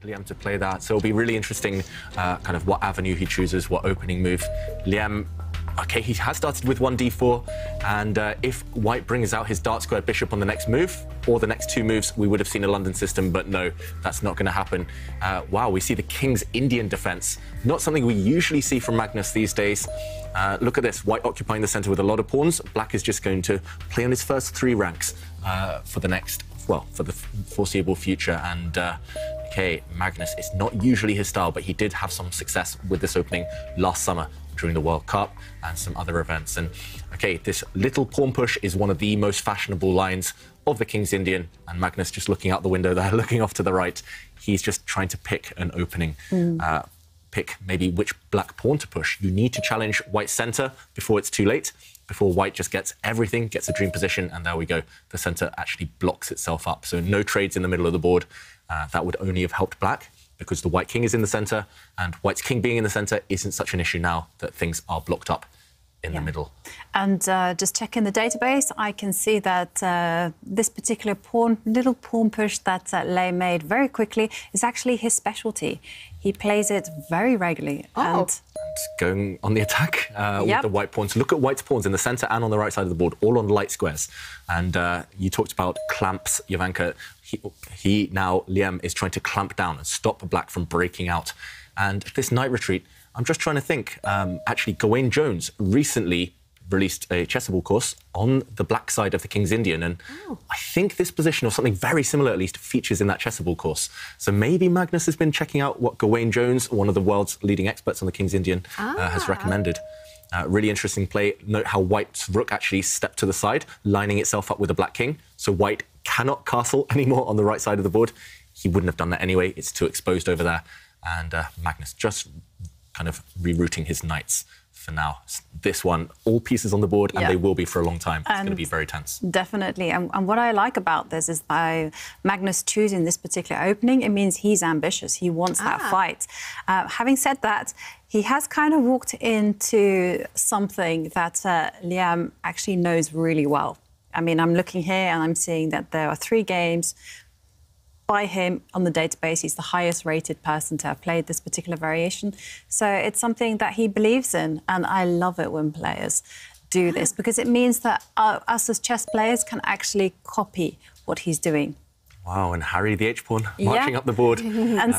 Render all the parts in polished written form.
Liem to play that, so it'll be really interesting kind of what avenue he chooses, what opening move. Liem, okay, he has started with 1d4, and if White brings out his dark square bishop on the next move, or the next two moves, we would have seen a London system, but no, that's not going to happen. Wow, we see the King's Indian defense. Not something we usually see from Magnus these days. Look at this, White occupying the center with a lot of pawns. Black is just going to play on his first 3 ranks for the next, well, for the foreseeable future, and okay, Magnus, it's not usually his style, but he did have some success with this opening last summer during the World Cup and some other events. And okay, this little pawn push is one of the most fashionable lines of the King's Indian, and Magnus just looking out the window there, looking off to the right. He's just trying to pick an opening, pick maybe which black pawn to push. You need to challenge White's center before it's too late, before White just gets everything, gets a dream position, and there we go. The center actually blocks itself up. So no trades in the middle of the board. That would only have helped Black, because the White King is in the center, and White's King being in the center isn't such an issue now that things are blocked up in the middle. And just checking the database, I can see that this particular little pawn push that Liem made very quickly is actually his specialty. He plays it very regularly. And going on the attack with the white pawns. Look at White's pawns in the center and on the right side of the board, all on light squares. And you talked about clamps, Jovanka. He now, Liem, is trying to clamp down and stop Black from breaking out. And this knight retreat, I'm just trying to think. Actually, Gawain Jones recently released a chessable course on the Black side of the King's Indian, and I think this position, or something very similar at least, features in that chessable course. So maybe Magnus has been checking out what Gawain Jones, one of the world's leading experts on the King's Indian, has recommended. Really interesting play. Note how White's rook actually stepped to the side, lining itself up with the Black King, so White cannot castle anymore on the right side of the board. He wouldn't have done that anyway. It's too exposed over there. And Magnus just kind of rerouting his knights for now. This one, all pieces on the board, and they will be for a long time. It's going to be very tense. Definitely. And what I like about this is by Magnus choosing this particular opening, it means he's ambitious. He wants that fight. Having said that, he has kind of walked into something that Liem actually knows really well. I mean, I'm looking here and I'm seeing that there are 3 games by him on the database. He's the highest rated person to have played this particular variation. So it's something that he believes in, and I love it when players do this, because it means that us as chess players can actually copy what he's doing. Wow, and Harry the H-pawn marching up the board. And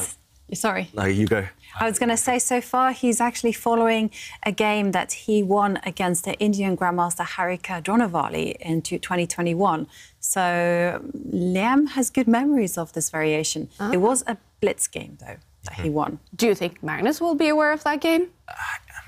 sorry. No, you go. I was going to say, so far, he's actually following a game that he won against the Indian Grandmaster Harika Dronavali in 2021. So Liem has good memories of this variation. It was a blitz game, though, that he won. Do you think Magnus will be aware of that game?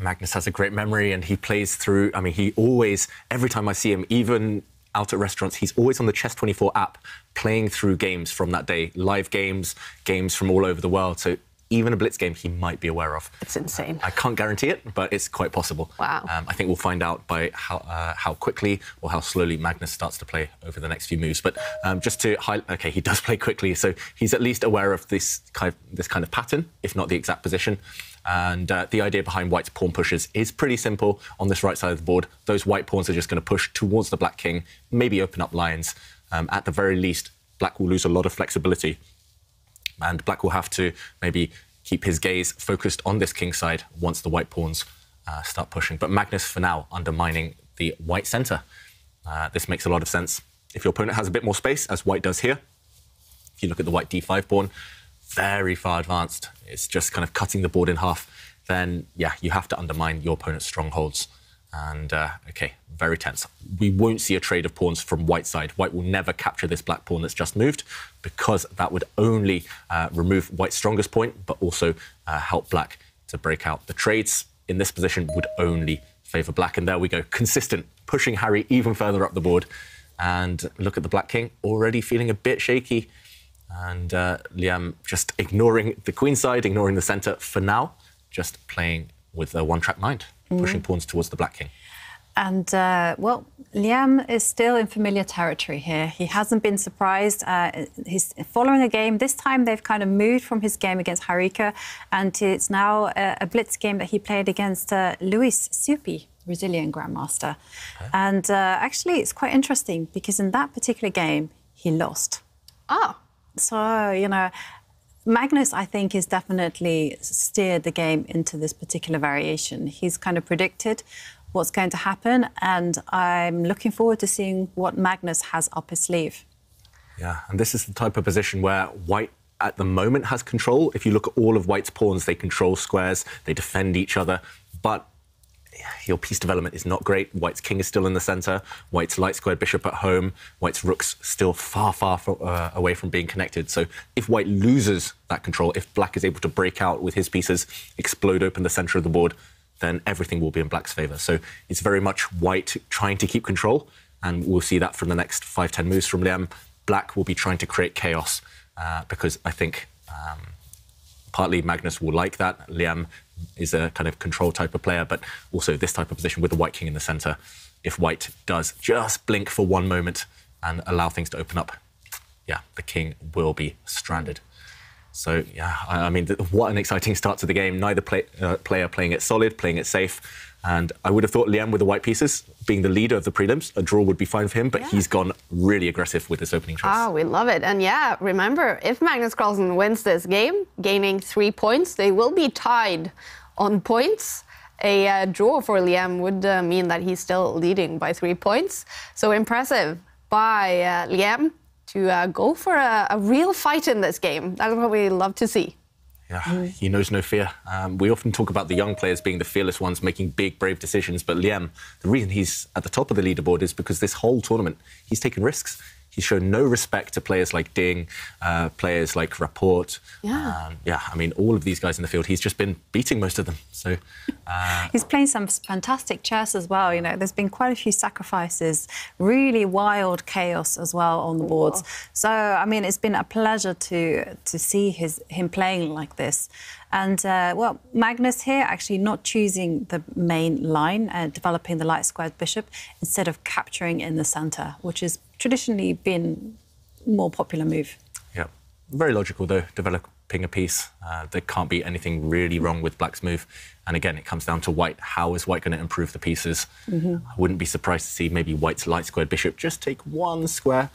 Magnus has a great memory, and he plays through... I mean, he always, every time I see him, even out at restaurants, he's always on the Chess24 app playing through games from that day, live games, games from all over the world. So even a blitz game he might be aware of. It's insane. I can't guarantee it, but it's quite possible. Wow. I think we'll find out by how quickly or how slowly Magnus starts to play over the next few moves. But just to highlight, OK, he does play quickly, so he's at least aware of this kind of pattern, if not the exact position. And the idea behind White's pawn pushes is pretty simple. On this right side of the board, those white pawns are just going to push towards the Black King, maybe open up lines. At the very least, Black will lose a lot of flexibility, and Black will have to maybe keep his gaze focused on this king side once the white pawns start pushing. But Magnus, for now, undermining the white centre. This makes a lot of sense. If your opponent has a bit more space, as White does here, if you look at the white d5 pawn, very far advanced, it's just kind of cutting the board in half, then, yeah, you have to undermine your opponent's strongholds. And, OK, very tense. We won't see a trade of pawns from White's side. White will never capture this black pawn that's just moved, because that would only remove White's strongest point, but also help Black to break out. The trades in this position would only favour Black. And there we go, consistent, pushing Harry even further up the board. And look at the Black King, already feeling a bit shaky. And Liem just ignoring the queen side, ignoring the centre for now, just playing with a one-track mind, pushing pawns towards the Black King. And, well, Liem is still in familiar territory here. He hasn't been surprised. He's following a game. This time they've kind of moved from his game against Harika, and it's now a blitz game that he played against Luis Supi, Brazilian Grandmaster. Okay. And actually, it's quite interesting, because in that particular game, he lost. Oh. So, you know, Magnus, I think, has definitely steered the game into this particular variation. He's kind of predicted what's going to happen, and I'm looking forward to seeing what Magnus has up his sleeve. Yeah, and this is the type of position where white at the moment has control. If you look at all of white's pawns, they control squares, they defend each other, but your piece development is not great. White's king is still in the centre, white's light squared bishop at home, white's rook's still far away from being connected. So if white loses that control, if black is able to break out with his pieces, explode open the centre of the board, then everything will be in black's favour. So it's very much white trying to keep control, and we'll see that from the next 5-10 moves from Liem. Black will be trying to create chaos because I think partly Magnus will like that. Liem is a kind of control type of player, but also this type of position with the white king in the centre. If white does just blink for one moment and allow things to open up, yeah, the king will be stranded. So, yeah, I mean, what an exciting start to the game. Neither player playing it solid, playing it safe. And I would have thought Liem with the white pieces, being the leader of the prelims, a draw would be fine for him, but he's gone really aggressive with this opening choice. Ah, we love it. And yeah, remember, if Magnus Carlsen wins this game, gaining 3 points, they will be tied on points. A draw for Liem would mean that he's still leading by 3 points. So impressive by Liem to go for a real fight in this game. That's what we love to see. Yeah, he knows no fear. We often talk about the young players being the fearless ones, making big, brave decisions. But Liem, the reason he's at the top of the leaderboard is because this whole tournament, he's taken risks. He's shown no respect to players like Ding, players like Rapport. Yeah, I mean, all of these guys in the field, he's just been beating most of them. So he's playing some fantastic chess as well. You know, there's been quite a few sacrifices, really wild chaos as well on the boards. So, I mean, it's been a pleasure to see him playing like this. And, well, Magnus here actually not choosing the main line and developing the light squared bishop instead of capturing in the centre, which has traditionally been a more popular move. Yeah, very logical, though, developing a piece. There can't be anything really wrong with black's move. And again, it comes down to white. How is white going to improve the pieces? I wouldn't be surprised to see maybe white's light squared bishop just take one square,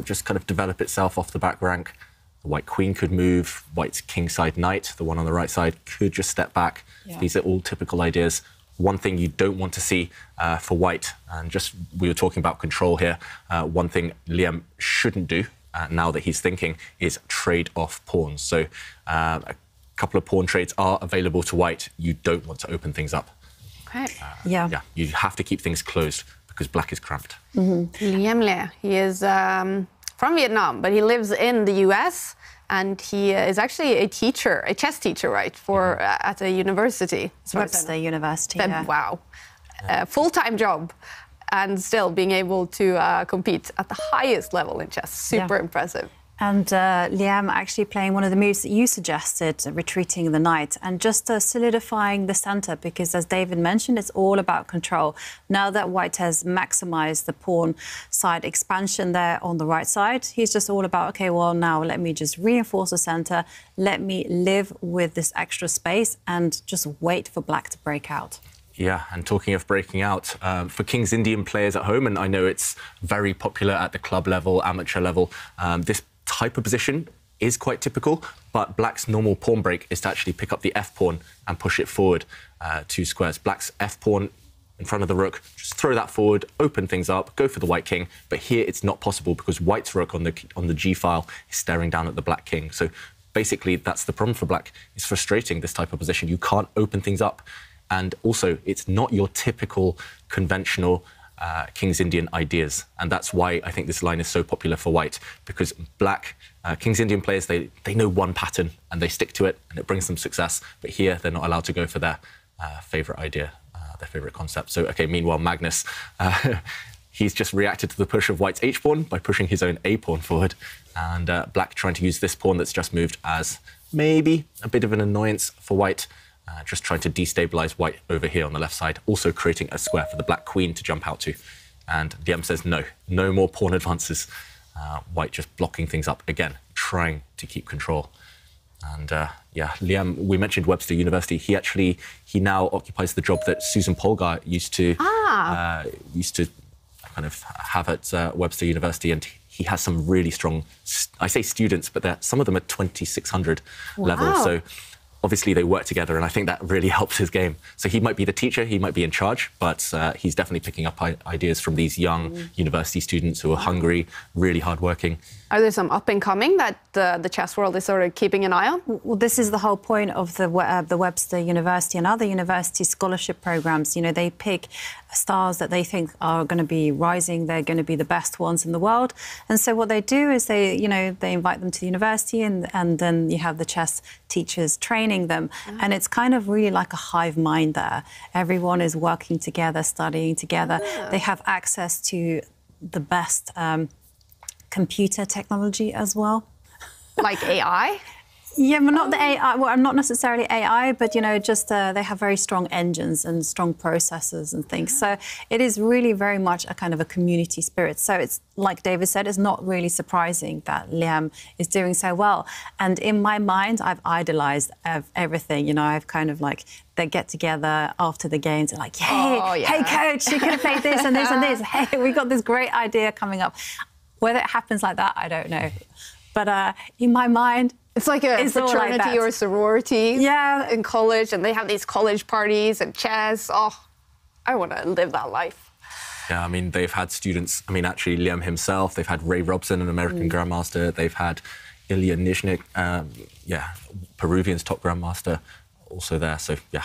just kind of develop itself off the back rank. The white queen could move, white's kingside knight, the one on the right side, could just step back. Yeah. These are all typical ideas. One thing you don't want to see for white, and just we were talking about control here, one thing Liem shouldn't do now that he's thinking is trade off pawns. So a couple of pawn trades are available to white. You don't want to open things up. Okay. Yeah, you have to keep things closed because black is cramped. Liem Le, he is from Vietnam, but he lives in the US, and he is actually a teacher, a chess teacher, right, for at a university. Webster University, yeah. Wow. Full-time job, and still being able to compete at the highest level in chess. Super impressive. And Liem actually playing one of the moves that you suggested, retreating the knight, and just solidifying the centre, because as David mentioned, it's all about control. Now that white has maximised the pawn side expansion there on the right side, he's just all about, OK, well, now let me just reinforce the centre, let me live with this extra space and just wait for black to break out. Yeah, and talking of breaking out, for King's Indian players at home, and I know it's very popular at the club level, amateur level, this type of position is quite typical, but black's normal pawn break is to actually pick up the f-pawn and push it forward 2 squares. Black's f-pawn in front of the rook, just throw that forward, open things up, go for the white king. But here it's not possible because white's rook on the g-file is staring down at the black king. So basically that's the problem for black. It's frustrating, this type of position. You can't open things up. And also, it's not your typical conventional King's Indian ideas. And that's why I think this line is so popular for white, because black, King's Indian players, they know one pattern and they stick to it and it brings them success. But here, they're not allowed to go for their favourite idea, their favourite concept. So, OK, meanwhile, Magnus, he's just reacted to the push of white's h-pawn by pushing his own a-pawn forward. And black trying to use this pawn that's just moved as maybe a bit of an annoyance for white. Just trying to destabilise white over here on the left side, also creating a square for the black queen to jump out to. And Liem says no, no more pawn advances. White just blocking things up again, trying to keep control. And yeah, Liem, we mentioned Webster University. He now occupies the job that Susan Polgar used to kind of have at Webster University, and he has some really strong, I say students, but some of them are 2600 level. So obviously they work together, and I think that really helps his game. So he might be the teacher, he might be in charge, but he's definitely picking up ideas from these young university students who are hungry, really hardworking. Are there some up-and-coming that the chess world is sort of keeping an eye on? Well, this is the whole point of the Webster University and other university scholarship programs. You know, they pick stars that they think are going to be rising, they're going to be the best ones in the world. And so what they do is they invite them to the university, and then you have the chess teachers training them. And it's kind of really like a hive mind there. Everyone is working together, studying together. They have access to the best computer technology as well. Like AI? Yeah, but not the AI. Well, not necessarily AI, but just they have very strong engines and strong processors and things. So it is really very much a kind of a community spirit. So it's like David said, it's not really surprising that Liem is doing so well. And in my mind, I've idolized everything. I've kind of like they get together after the games and like, hey, coach, you could have played this and this and this. Hey, we got this great idea coming up. Whether it happens like that, I don't know. But in my mind, it's like a fraternity or a sorority in college, and they have these college parties and chess. Oh, I want to live that life. Yeah, I mean, they've had students, actually, Liem himself, they've had Ray Robson, an American grandmaster, they've had Ilya Nizhnik, Peruvian's top grandmaster, also there. So, yeah,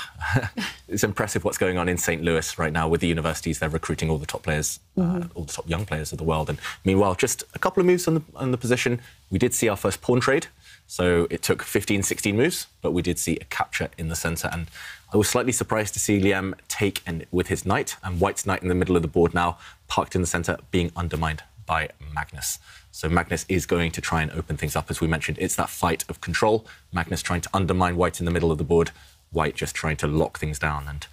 it's impressive what's going on in St. Louis right now with the universities. They're recruiting all the top players, all the top young players of the world. And meanwhile, just a couple of moves on the position. We did see our first pawn trade. So it took 15, 16 moves, but we did see a capture in the centre. And I was slightly surprised to see Liem take with his knight, and White's knight in the middle of the board now, parked in the centre, being undermined by Magnus. So Magnus is going to try and open things up, as we mentioned. It's that fight of control. Magnus trying to undermine White in the middle of the board, White just trying to lock things down. And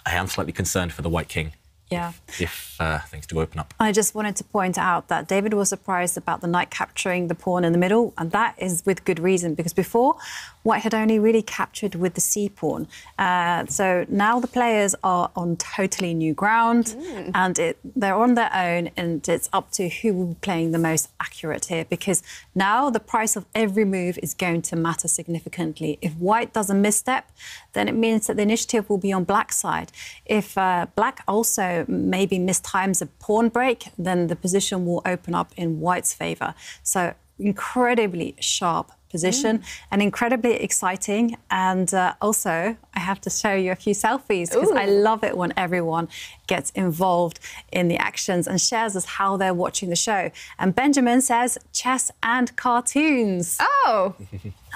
I am slightly concerned for the White king. Yeah. If things do open up. I just wanted to point out that David was surprised about the knight capturing the pawn in the middle, and that is with good reason, because before, White had only really captured with the c-pawn. So now the players are on totally new ground, and they're on their own, and it's up to who will be playing the most accurate here, because now the price of every move is going to matter significantly. If White does a misstep, then it means that the initiative will be on Black's side. If Black also maybe mistimes a pawn break, then the position will open up in White's favour. So incredibly sharp position and incredibly exciting. And also, I have to show you a few selfies, because I love it when everyone gets involved in the actions and shares us how they're watching the show. And Benjamin says, chess and cartoons. Oh,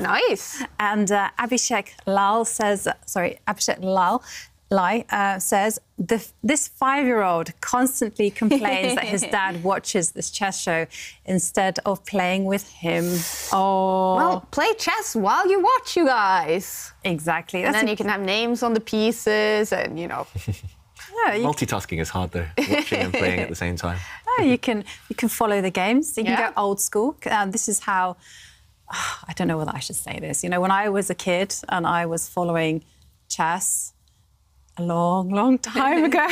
nice. And Abhishek Lal says, says, this 5-year-old constantly complains that his dad watches this chess show instead of playing with him. Oh. Well, play chess while you watch, you guys. Exactly. And then you can have names on the pieces and, Yeah, multitasking is hard, though, watching and playing at the same time. You can follow the games. You can go old school. This is how... I don't know whether I should say this. When I was a kid and I was following chess... a long, long time ago,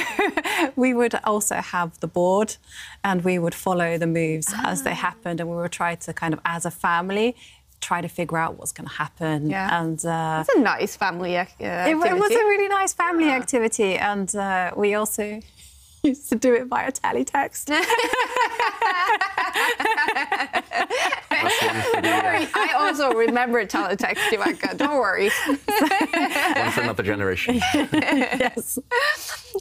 we would also have the board and we would follow the moves as they happened, and we would try to kind of, as a family, try to figure out what's going to happen. Yeah. And it's a nice family activity. It was a really nice family activity, and we also used to do it via teletext. I also remember teletext, Ivanka. Don't worry. One for another generation. Yes.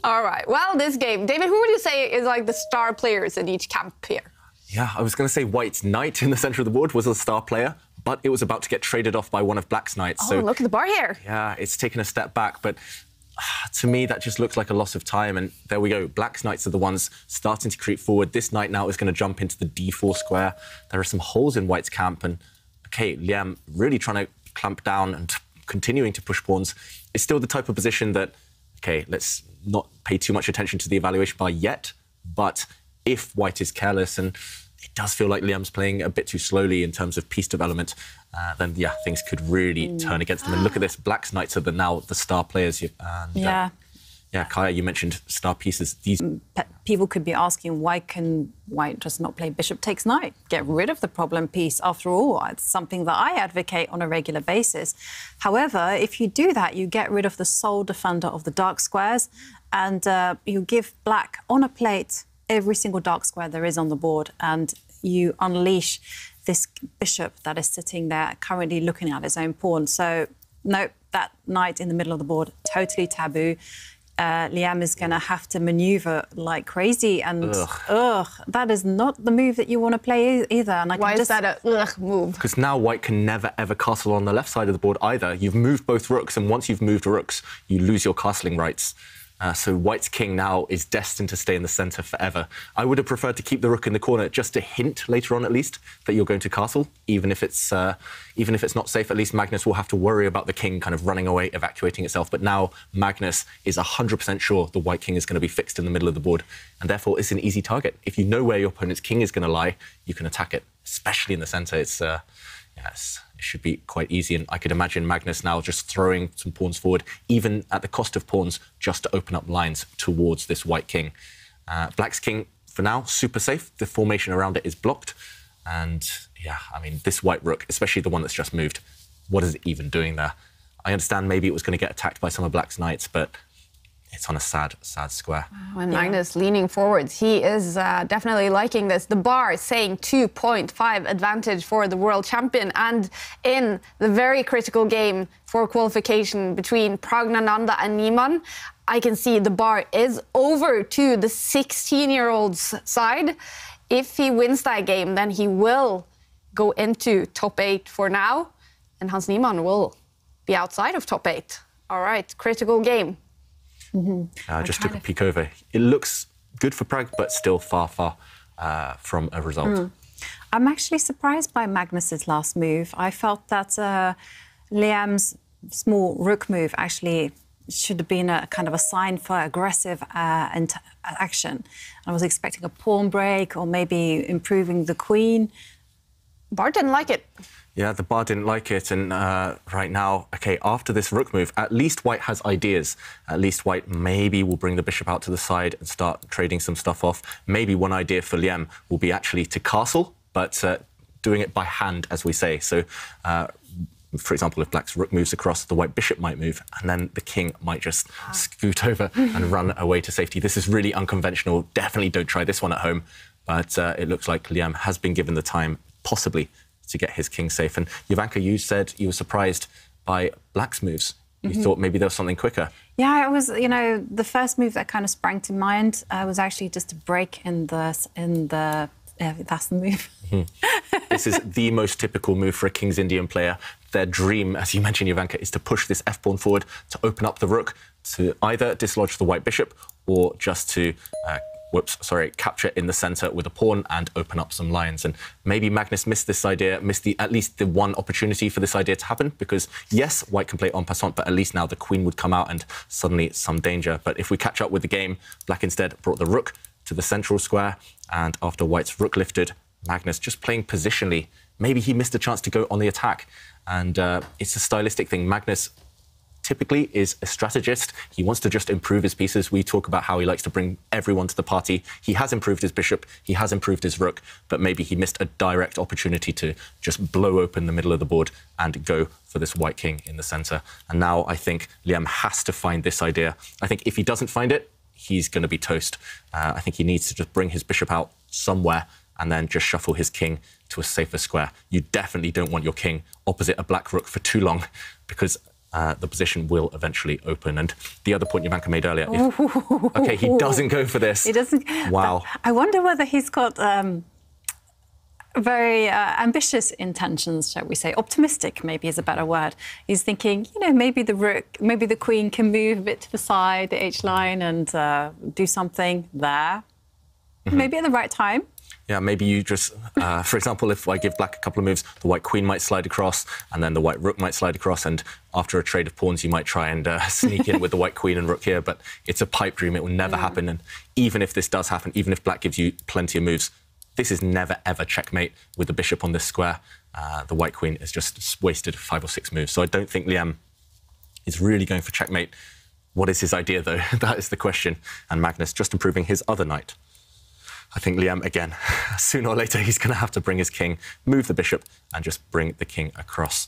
All right. Well, this game, David, who would you say is like the star players in each camp here? Yeah, I was going to say White's knight in the centre of the board was a star player, but it was about to get traded off by one of Black's knights. Oh, look at the bar here. Yeah, it's taken a step back, but to me, that just looks like a loss of time. And there we go. Black's knights are the ones starting to creep forward. This knight now is going to jump into the d4 square. There are some holes in White's camp. And, OK, Liem really trying to clamp down and continuing to push pawns. It's still the type of position that, OK, let's not pay too much attention to the evaluation bar yet. But if White is careless, and it does feel like Liem's playing a bit too slowly in terms of piece development, then, yeah, things could really turn against them. And look at this. Black's knights are now the star players. And, Yeah, Kaya, you mentioned star pieces. These people could be asking, why can White just not play bishop takes knight? Get rid of the problem piece. After all, it's something that I advocate on a regular basis. However, if you do that, you get rid of the sole defender of the dark squares, and you give Black on a plate every single dark square there is on the board, and you unleash this bishop that is sitting there currently looking at his own pawn. So, no, that knight in the middle of the board, totally taboo. Liem is going to have to maneuver like crazy, and that is not the move that you want to play either. And why is that a move? Because now White can never ever castle on the left side of the board either. You've moved both rooks, and once you've moved rooks, you lose your castling rights. So White's king now is destined to stay in the centre forever. I would have preferred to keep the rook in the corner, just to hint later on at least that you're going to castle, even if it's not safe. At least Magnus will have to worry about the king kind of running away, evacuating itself. But now Magnus is 100% sure the White king is going to be fixed in the middle of the board, and therefore it's an easy target. If you know where your opponent's king is going to lie, you can attack it, especially in the centre. It should be quite easy, and I could imagine Magnus now just throwing some pawns forward, even at the cost of pawns, just to open up lines towards this White king. Black's king, for now, super safe. The formation around it is blocked. And, yeah, I mean, this White rook, especially the one that's just moved, what is it even doing there? I understand maybe it was going to get attacked by some of Black's knights, but it's on a sad, sad square. When Magnus leaning forwards, he is definitely liking this. The bar is saying 2.5 advantage for the world champion. And in the very critical game for qualification between Pragnananda and Niemann, I can see the bar is over to the 16-year-old's side. If he wins that game, then he will go into top 8 for now. And Hans Niemann will be outside of top 8. All right, critical game. I just took a peek over. It looks good for Prag, but still far, far from a result. I'm actually surprised by Magnus's last move. I felt that Liem's small rook move actually should have been a kind of a sign for aggressive action. I was expecting a pawn break or maybe improving the queen. Bar didn't like it. Yeah, the bar didn't like it, and right now, OK, after this rook move, at least White has ideas. At least White maybe will bring the bishop out to the side and start trading some stuff off. Maybe one idea for Liem will be actually to castle, but doing it by hand, as we say. So, for example, if Black's rook moves across, the White bishop might move, and then the king might just scoot over and run away to safety. This is really unconventional. Definitely don't try this one at home. But it looks like Liem has been given the time, possibly, to get his king safe. And Jovanka, you said you were surprised by Black's moves. You thought maybe there was something quicker. Yeah, it was, you know, the first move that kind of sprang to mind was actually just a break in the that's the move. This is the most typical move for a King's Indian player. Their dream, as you mentioned, Jovanka, is to push this f-pawn forward, to open up the rook, to either dislodge the White bishop or just to capture in the centre with a pawn and open up some lines. And maybe Magnus missed this idea, missed at least the one opportunity for this idea to happen, because yes, White can play en passant, but at least now the queen would come out and suddenly some danger. But if we catch up with the game, Black instead brought the rook to the central square, and after White's rook lifted, Magnus just playing positionally. Maybe he missed a chance to go on the attack, and it's a stylistic thing. Magnus typically is a strategist. He wants to just improve his pieces. We talk about how he likes to bring everyone to the party. He has improved his bishop, he has improved his rook, but maybe he missed a direct opportunity to just blow open the middle of the board and go for this White king in the centre. And now I think Liem has to find this idea. I think if he doesn't find it, he's going to be toast. I think he needs to just bring his bishop out somewhere and then just shuffle his king to a safer square. You definitely don't want your king opposite a black rook for too long, because the position will eventually open. And the other point Jovanka made earlier, OK, he doesn't go for this. He doesn't. Wow. I wonder whether he's got very ambitious intentions, shall we say. Optimistic, maybe, is a better word. He's thinking, you know, maybe the rook, maybe the queen can move a bit to the side, the H-line, and do something there. Maybe at the right time. Yeah, maybe you just, for example, if I give Black a couple of moves, the White queen might slide across, and then the White rook might slide across, and after a trade of pawns, you might try and sneak in with the White queen and rook here, but it's a pipe dream. It will never happen. And even if this does happen, even if Black gives you plenty of moves, this is never, ever checkmate with the bishop on this square. The White queen has just wasted 5 or 6 moves. So I don't think Liem is really going for checkmate. What is his idea, though? That is the question. And Magnus just improving his other knight. I think Liem, again, sooner or later, he's going to have to bring his king, move the bishop, and just bring the king across.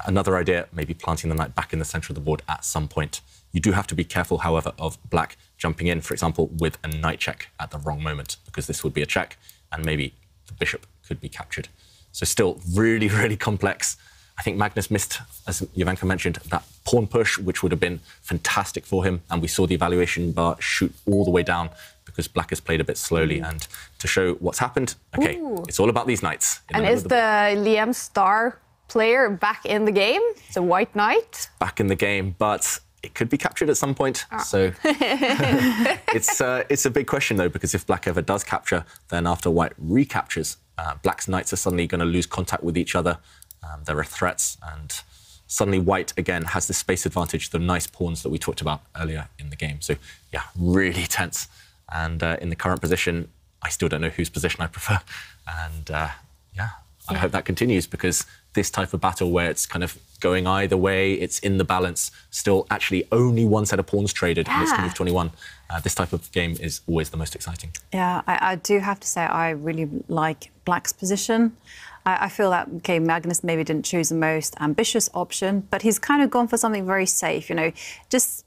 Another idea, maybe planting the knight back in the centre of the board at some point. You do have to be careful, however, of black jumping in, for example, with a knight check at the wrong moment, because this would be a check, and maybe the bishop could be captured. So still really, really complex. I think Magnus missed, as Jovanka mentioned, that pawn push, which would have been fantastic for him. And we saw the evaluation bar shoot all the way down because black has played a bit slowly. And to show what's happened, OK, it's all about these knights. And is the Liem star player back in the game? The white knight? Back in the game, but it could be captured at some point. So it's a big question, though, because if black ever does capture, then after white recaptures, black's knights are suddenly going to lose contact with each other. There are threats, and suddenly white, again, has this space advantage, the nice pawns that we talked about earlier in the game. So, yeah, really tense. And in the current position, I still don't know whose position I prefer. And, I hope that continues, because this type of battle where it's kind of going either way, it's in the balance, still actually only one set of pawns traded, and it's move 21. This type of game is always the most exciting. Yeah, I do have to say I really like black's position. I feel that, OK, Magnus maybe didn't choose the most ambitious option, but he's kind of gone for something very safe, you know, just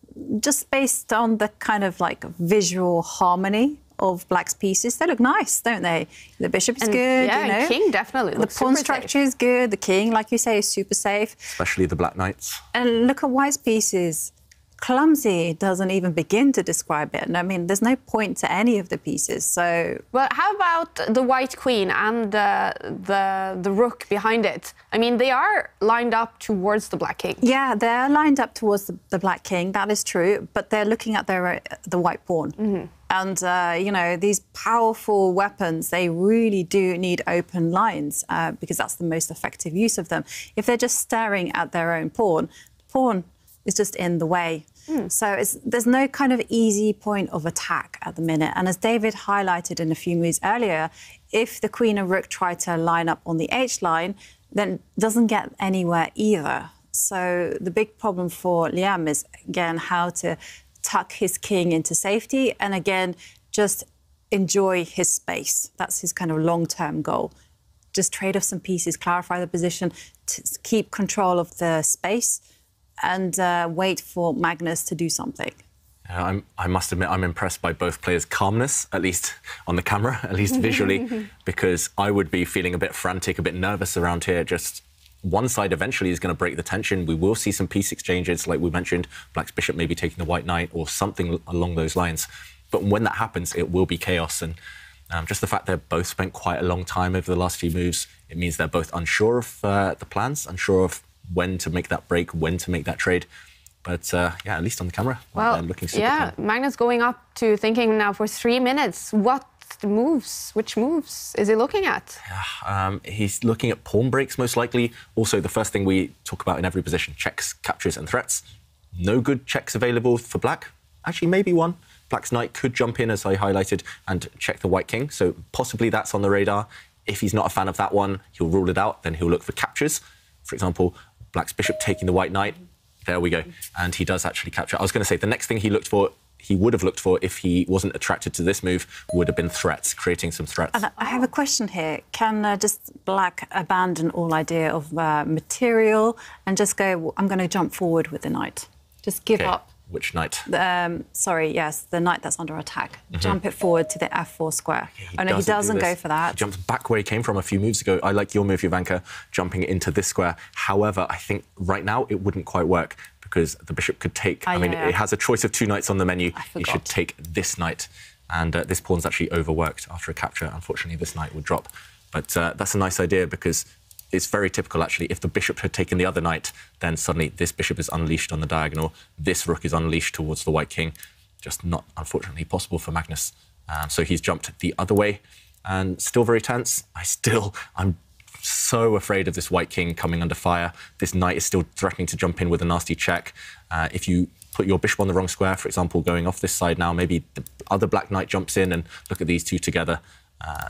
based on the kind of like visual harmony of black's pieces. They look nice, don't they? The bishop is good, yeah, you know. king definitely looks the pawn structure is good. The king, like you say, is super safe. Especially the black knights. And look at white's pieces. Clumsy doesn't even begin to describe it. And I mean, there's no point to any of the pieces. So, well, how about the white queen and the rook behind it? I mean, they are lined up towards the black king. Yeah, they're lined up towards the black king. That is true. But they're looking at the white pawn. And, you know, these powerful weapons, they really do need open lines because that's the most effective use of them. If they're just staring at their own pawn, the pawn is just in the way. So there's no kind of easy point of attack at the minute. And as David highlighted in a few moves earlier, if the queen and rook try to line up on the H line, then it doesn't get anywhere either. So the big problem for Liem is, again, how to tuck his king into safety and, again, just enjoy his space. That's his kind of long-term goal. Just trade off some pieces, clarify the position, to keep control of the space, and wait for Magnus to do something. I must admit, I'm impressed by both players' calmness, at least on the camera, at least visually, because I would be feeling a bit frantic, a bit nervous around here. Just one side eventually is going to break the tension. We will see some piece exchanges, like we mentioned, black's bishop maybe taking the white knight or something along those lines. But when that happens, it will be chaos. And just the fact they've both spent quite a long time over the last few moves, it means they're both unsure of the plans, unsure of when to make that break, when to make that trade. But yeah, at least on the camera, they're looking super calm. Magnus going up to thinking now for 3 minutes. What moves, which moves is he looking at? He's looking at pawn breaks, most likely. Also, the first thing we talk about in every position, checks, captures and threats. No good checks available for black. Actually, maybe one. Black's knight could jump in, as I highlighted, and check the white king. So possibly that's on the radar. If he's not a fan of that one, he'll rule it out. Then he'll look for captures. For example, black's bishop taking the white knight. There we go. And he does actually capture. I was going to say the next thing he would have looked for if he wasn't attracted to this move would have been threats, creating some threats. And I have a question here. Can just black abandon all idea of material and just go, I'm going to jump forward with the knight? Just give up. Which knight? Sorry, yes, the knight that's under attack. Jump it forward to the f4 square. Oh, no, he doesn't go for that. He jumps back where he came from a few moves ago. I like your move, Jovanka, jumping into this square. However, I think right now it wouldn't quite work because the bishop could take... I mean, it has a choice of 2 knights on the menu. He should take this knight. And this pawn's actually overworked after a capture. Unfortunately, this knight would drop. But that's a nice idea because it's very typical, actually. If the bishop had taken the other knight, then suddenly this bishop is unleashed on the diagonal. This rook is unleashed towards the white king. Just not, unfortunately, possible for Magnus. So he's jumped the other way and still very tense. I'm so afraid of this white king coming under fire. This knight is still threatening to jump in with a nasty check. If you put your bishop on the wrong square, for example, going off this side now, maybe the other black knight jumps in and look at these two together.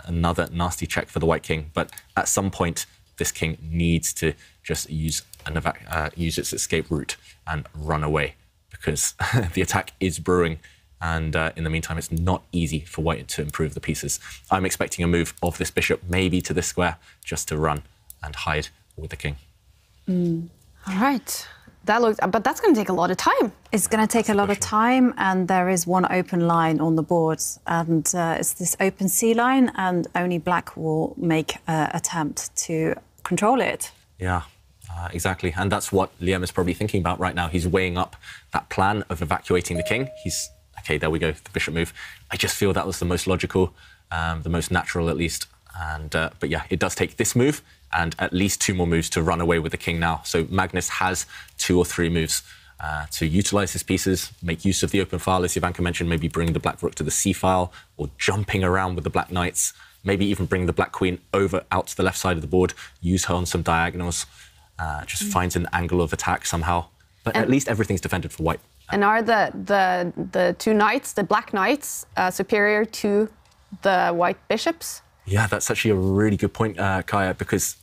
Another nasty check for the white king. But at some point, this king needs to just use its escape route and run away because the attack is brewing. And in the meantime, it's not easy for white to improve the pieces. I'm expecting a move of this bishop, maybe to this square, just to run and hide with the king. All right. But that's going to take a lot of time. It's going to take a lot of time, and there is one open line on the board, and it's this open C line, and only black will make an attempt to control it. Yeah, exactly. And that's what Liem is probably thinking about right now. He's weighing up that plan of evacuating the king. Okay, there we go, the bishop move. I just feel that was the most logical, the most natural at least. And but yeah, it does take this move and at least 2 more moves to run away with the king now. So Magnus has 2 or 3 moves to utilize his pieces, make use of the open file, as Ivanka mentioned, maybe bring the black rook to the c file, or jumping around with the black knights, maybe even bring the black queen over out to the left side of the board, use her on some diagonals, just finds an angle of attack somehow. But at least everything's defended for white. And are the 2 knights, the black knights, superior to the white bishops? Yeah, that's actually a really good point, Kaya, because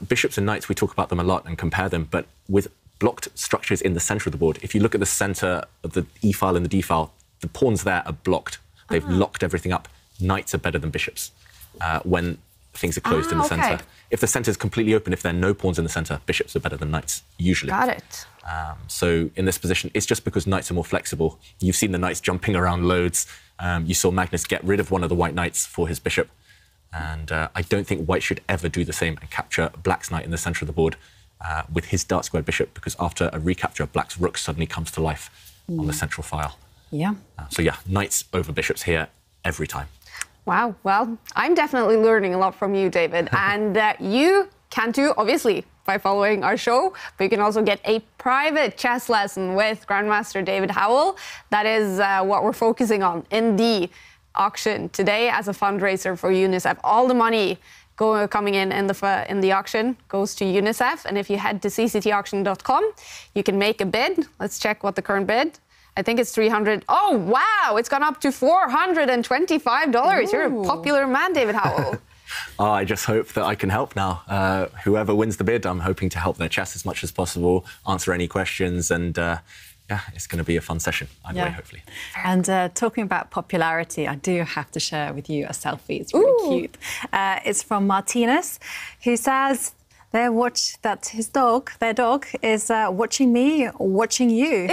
bishops and knights, we talk about them a lot and compare them, but with blocked structures in the center of the board, if you look at the center of the E file and the D file, the pawns there are blocked. They've locked everything up. Knights are better than bishops when things are closed in the center. If the center is completely open, if there are no pawns in the center, bishops are better than knights, usually. Got it. So in this position, it's just because knights are more flexible. You've seen the knights jumping around loads. You saw Magnus get rid of one of the white knights for his bishop. And I don't think white should ever do the same and capture black's knight in the center of the board with his dark squared bishop, because after a recapture, black's rook suddenly comes to life on the central file. Yeah. So yeah, knights over bishops here every time. Wow. Well, I'm definitely learning a lot from you, David. And you can too, obviously, by following our show. But you can also get a private chess lesson with Grandmaster David Howell. That is what we're focusing on in the auction today as a fundraiser for UNICEF. All the money coming in the auction goes to UNICEF. And if you head to cctauction.com, you can make a bid. Let's check what the current bid. I think it's 300. Oh, wow. It's gone up to $425. Ooh. You're a popular man, David Howell. I just hope that I can help now. Whoever wins the bid, I'm hoping to help their chess as much as possible, answer any questions, and yeah, it's going to be a fun session, either way, hopefully. And talking about popularity, I do have to share with you a selfie. It's really cute. It's from Martinez, who says their dog is watching me, watching you.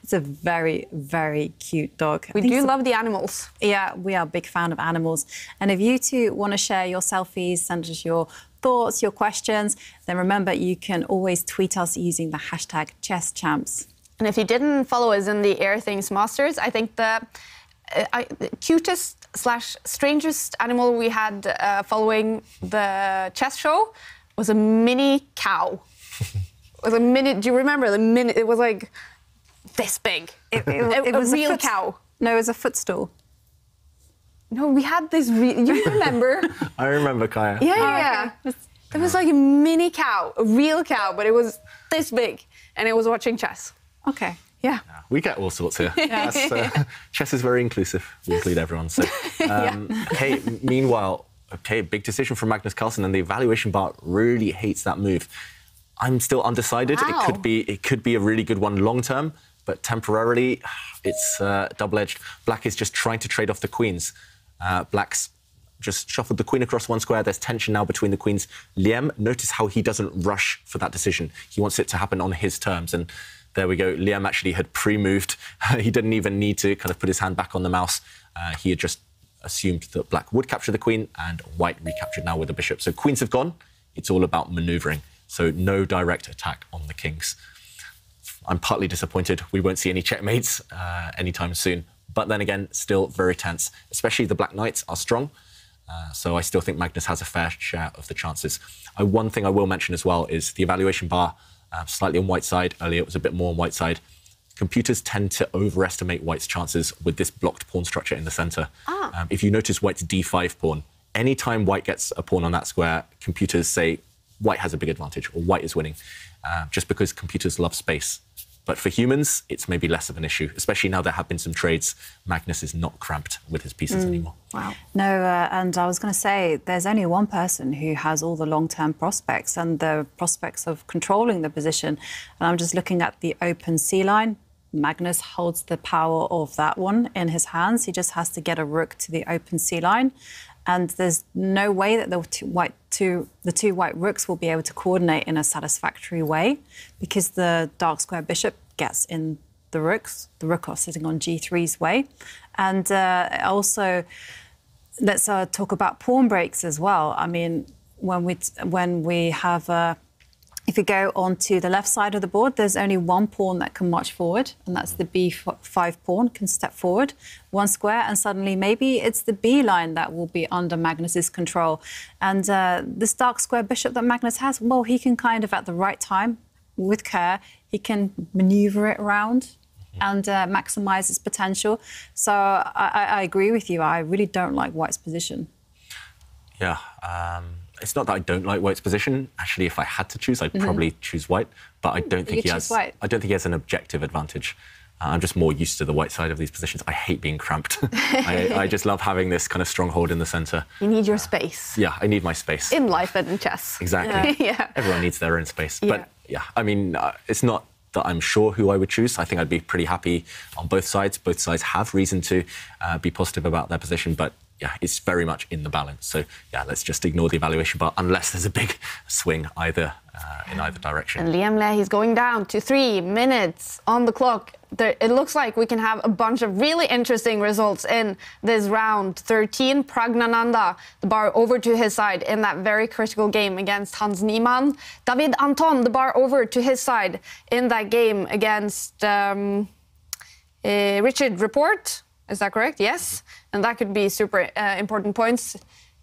It's a very, very cute dog. We do love the animals. Yeah, we are a big fan of animals. And if you two want to share your selfies, send us your thoughts, your questions, then remember you can always tweet us using the hashtag #ChessChamps. And if you didn't follow us in the Air Things Masters, I think the cutest/strangest animal we had following the chess show was a mini cow. It was a mini. Do you remember the mini? It was like this big. It was a real cow. No, it was a footstool. No, we had this. You remember? I remember, Kaya. Yeah. It was like a mini cow, a real cow, but it was this big, and it was watching chess. Okay. Yeah. We get all sorts here. Chess is very inclusive. We include everyone. So, hey, meanwhile, big decision from Magnus Carlsen, and the evaluation bar really hates that move. I'm still undecided. Wow. It could be a really good one long term, but temporarily, it's double-edged. Black is just trying to trade off the queens. Black's just shuffled the queen across one square. There's tension now between the queens. Liem, notice how he doesn't rush for that decision. He wants it to happen on his terms. And there we go. Liem actually had pre-moved. He didn't even need to kind of put his hand back on the mouse. He had just assumed that black would capture the queen, and white recaptured now with the bishop. So queens have gone. It's all about maneuvering. So no direct attack on the kings. I'm partly disappointed. We won't see any checkmates anytime soon. But then again, still very tense. Especially the black knights are strong. So I still think Magnus has a fair share of the chances. One thing I will mention as well is the evaluation bar, slightly on white side. Earlier it was a bit more on white side. Computers tend to overestimate white's chances with this blocked pawn structure in the center. If you notice white's d5 pawn, anytime white gets a pawn on that square, computers say white has a big advantage or white is winning, just because computers love space. But for humans, it's maybe less of an issue, especially now there have been some trades. Magnus is not cramped with his pieces anymore. Wow. No, and I was going to say, there's only one person who has all the long-term prospects and the prospects of controlling the position. And I'm just looking at the open C line. Magnus holds the power of that one in his hands. He just has to get a rook to the open C line. And there's no way that the two white rooks will be able to coordinate in a satisfactory way because the dark square bishop gets in the rooks. The rook are sitting on G3's way. And also, let's talk about pawn breaks as well. I mean, when we have... if you go onto the left side of the board, there's only one pawn that can march forward, and that's the B5 pawn can step forward one square, and suddenly maybe it's the B line that will be under Magnus's control. And this dark square bishop that Magnus has, well, he can kind of, at the right time, with care, he can maneuver it around and maximise its potential. So I agree with you. I really don't like White's position. Yeah. It's not that I don't like White's position. Actually, if I had to choose, I'd probably choose White. But I don't think he has. I don't think he has an objective advantage. I'm just more used to the white side of these positions. I hate being cramped. I just love having this kind of stronghold in the centre. You need your space. Yeah, I need my space. In life and in chess. Exactly. Yeah. Everyone needs their own space. Yeah. But yeah, I mean, it's not that I'm sure who I would choose. I think I'd be pretty happy on both sides. Both sides have reason to be positive about their position, but yeah, it's very much in the balance. So yeah, let's just ignore the evaluation bar unless there's a big swing in either direction. And Liem, he's going down to 3 minutes on the clock. It looks like we can have a bunch of really interesting results in this round 13. Pragnananda, the bar over to his side in that very critical game against Hans Niemann. David Anton, the bar over to his side in that game against Richard Report. Is that correct? Yes. And that could be super important points.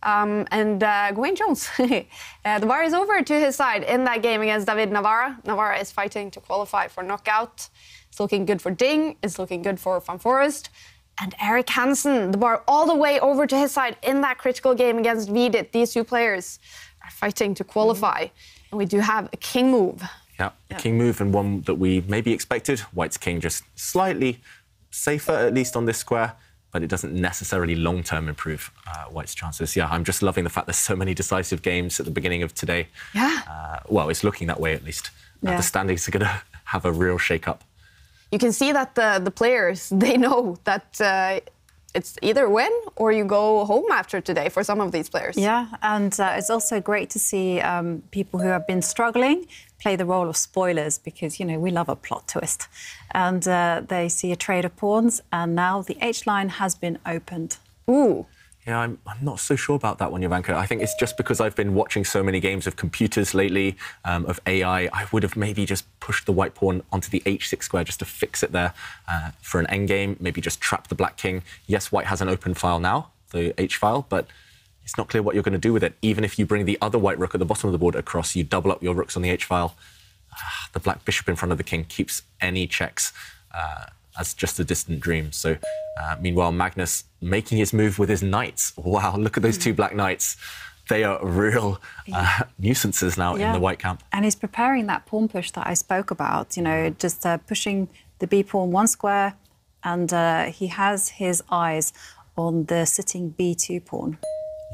And Gwen Jones, the bar is over to his side in that game against David Navarra. Navarra is fighting to qualify for knockout. It's looking good for Ding. It's looking good for Van Forest. And Erik Hansen, the bar all the way over to his side in that critical game against Vidit. These two players are fighting to qualify. And we do have a king move. Yeah, a king move, and one that we maybe expected. White's king just slightly safer, at least on this square, but it doesn't necessarily long-term improve White's chances. Yeah, I'm just loving the fact there's so many decisive games at the beginning of today. Yeah. Well, it's looking that way, at least. The standings are going to have a real shake-up. You can see that the players, they know that it's either win or you go home after today for some of these players. Yeah, and it's also great to see people who have been struggling play the role of spoilers because, you know, we love a plot twist. And they see a trade of pawns, and now the H-line has been opened. Ooh. Yeah, I'm not so sure about that one, Jovanka. I think it's just because I've been watching so many games of computers lately, of AI, I would have maybe just pushed the white pawn onto the H6 square just to fix it there for an endgame, maybe just trap the black king. Yes, white has an open file now, the H file, but it's not clear what you're going to do with it. Even if you bring the other white rook at the bottom of the board across, you double up your rooks on the H file. The black bishop in front of the king keeps any checks as just a distant dream. So, meanwhile, Magnus making his move with his knights. Wow, look at those two black knights. They are real nuisances now in the white camp. And he's preparing that pawn push that I spoke about, you know, just pushing the B pawn one square, and he has his eyes on the sitting B2 pawn.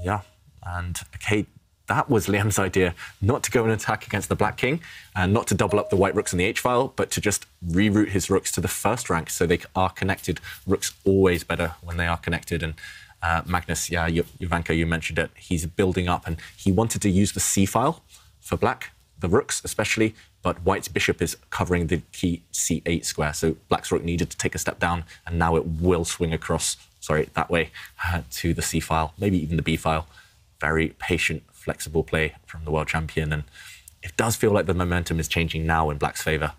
Yeah, and okay, that was Liem's idea, not to go and attack against the black king, and not to double up the white rooks in the H file, but to just reroute his rooks to the first rank so they are connected. Rooks always better when they are connected. And Magnus, yeah, Jovanka, you mentioned it, he's building up, and he wanted to use the C file for black, the rooks especially, but white's bishop is covering the key C8 square, so black's rook needed to take a step down, and now it will swing across, that way, to the C file, maybe even the B file. Very patient, flexible play from the world champion, and it does feel like the momentum is changing now in black's favour.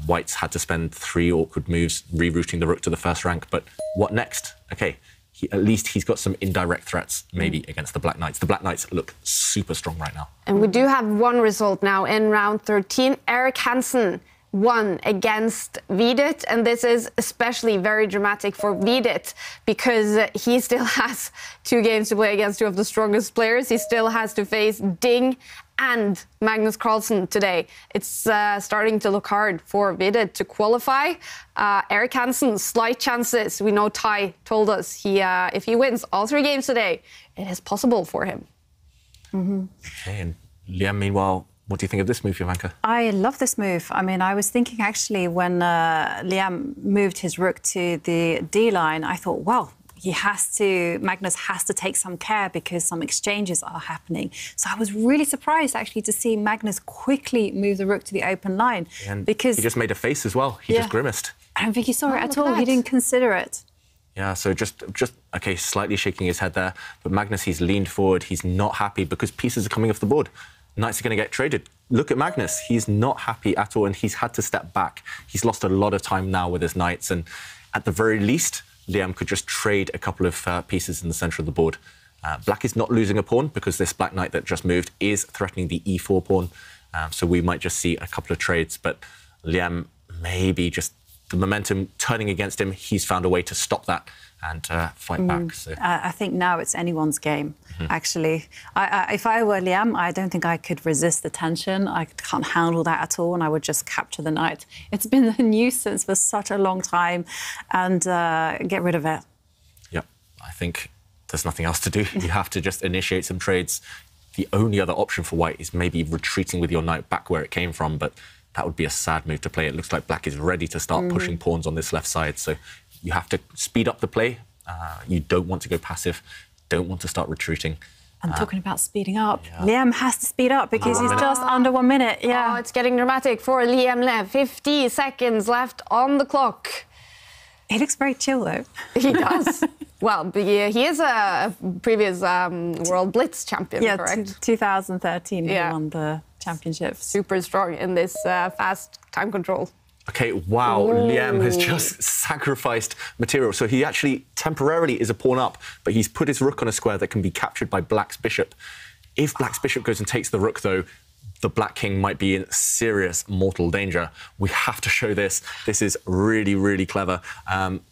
White's had to spend 3 awkward moves rerouting the rook to the first rank, but what next? Okay, at least he's got some indirect threats, maybe, against the black knights. The black knights look super strong right now. And we do have one result now in round 13. Erik Hansen won against Vidit, and this is especially very dramatic for Vidit because he still has 2 games to play against 2 of the strongest players. He still has to face Ding and Magnus Carlsen today. It's starting to look hard for Vidit to qualify. Eric Hansen, slight chances. We know Ty told us if he wins all 3 games today, it is possible for him. Okay, and Liem, meanwhile, what do you think of this move, Jovanka? I love this move. I mean, I was thinking actually when Liem moved his rook to the D line, I thought, well, Magnus has to take some care because some exchanges are happening. So I was really surprised actually to see Magnus quickly move the rook to the open line. And because he just made a face as well. He just grimaced. I don't think he saw it at all. He didn't consider it. Yeah, so just okay, slightly shaking his head there. But Magnus, he's leaned forward. He's not happy because pieces are coming off the board. Knights are going to get traded. Look at Magnus. He's not happy at all, and he's had to step back. He's lost a lot of time now with his knights, and at the very least, Liem could just trade a couple of pieces in the centre of the board. Black is not losing a pawn because this black knight that just moved is threatening the e4 pawn. So we might just see a couple of trades, but Liem maybe just the momentum turning against him. He's found a way to stop that and fight back. So. I think now it's anyone's game, actually. If I were Liem, I don't think I could resist the tension. I can't handle that at all, and I would just capture the knight. It's been a nuisance for such a long time, and get rid of it. Yep, I think there's nothing else to do. You have to just initiate some trades. The only other option for white is maybe retreating with your knight back where it came from, but that would be a sad move to play. It looks like black is ready to start pushing pawns on this left side, so you have to speed up the play. You don't want to go passive, don't want to start retreating. And talking about speeding up, Liem has to speed up because he's just under 1 minute. Oh, it's getting dramatic for Liem. 50 seconds left on the clock. He looks very chill, though. He does. Well, he is a previous World Blitz champion, correct? 2013, he won the championships. Super strong in this fast time control. Okay, wow, Liem has just sacrificed material. So he actually temporarily is a pawn up, but he's put his rook on a square that can be captured by black's bishop. If black's bishop goes and takes the rook, though, the black king might be in serious mortal danger. We have to show this. This is really, really clever.